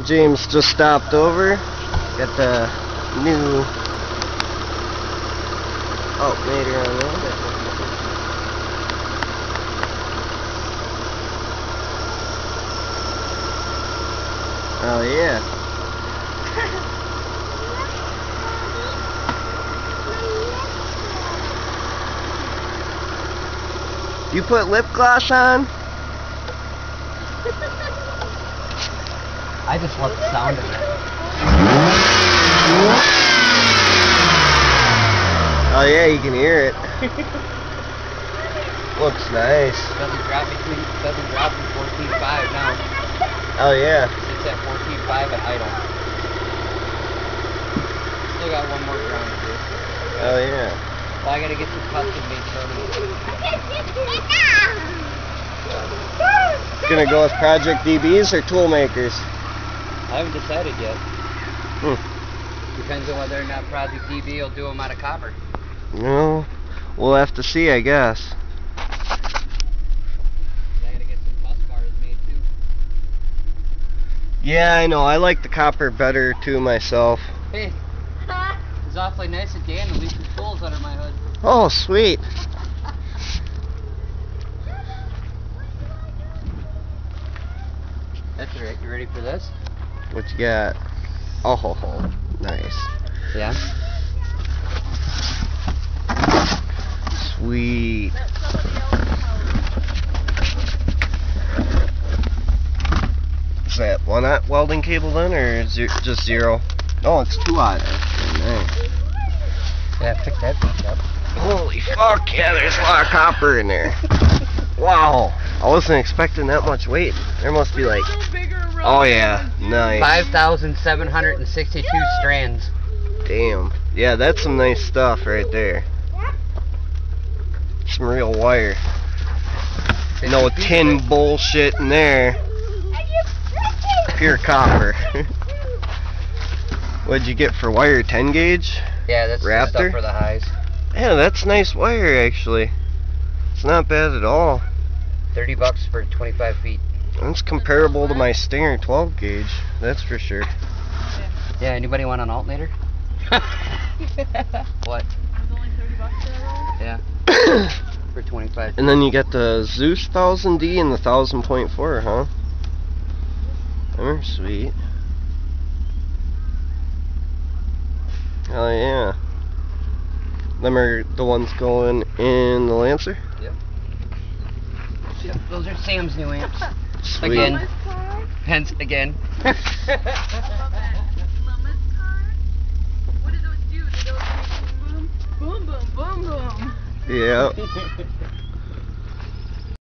James just stopped over. Got the new alternator on there. Oh yeah. You put lip gloss on? I just love the sound of it. Oh yeah, you can hear it. Looks nice. Doesn't drop from 14.5 now. Oh yeah. It's at 14.5 at idle. Still got one more ground to do. Oh yeah. Well, I gotta get some custom made turtles. Gonna go with Project DBs or tool makers? I haven't decided yet. Depends on whether or not Project DB will do them out of copper. No, we'll have to see, I guess. I gotta get some bus bars made too. Yeah, I know. I like the copper better too myself. Hey, it's awfully nice of Dan to leave some tools under my hood. Oh, sweet. That's right. You ready for this? What you got? Oh, nice. Yeah. Sweet. Is that 1-aught welding cable then, or is it just 0? Oh, it's 2-aught. Nice. Yeah, pick that bitch up. Holy fuck, yeah, there's a lot of copper in there. Wow. I wasn't expecting that much weight. There must be like... Oh yeah, nice. 5,762 strands. Damn. Yeah, that's some nice stuff right there. Some real wire. No tin bullshit in there. Pure copper. What'd you get for wire? 10 gauge? Yeah, that's the stuff for the highs. Yeah, that's nice wire actually. It's not bad at all. $30 for 25 feet. That's comparable to my Stinger 12 gauge, that's for sure. Yeah, anybody want an alternator? What? It's only $30 for that roll? Yeah. For 25 feet. And then you got the Zeus 1000D and the 1000.4, huh? They're sweet. Oh yeah. Them are the ones going in the Lancer? Yep. Yep, those are Sam's new amps. Sweet. Again. Hence, again. I love that. Mama's car? What do those do? Do those make boom, boom, boom, boom, boom? Yeah.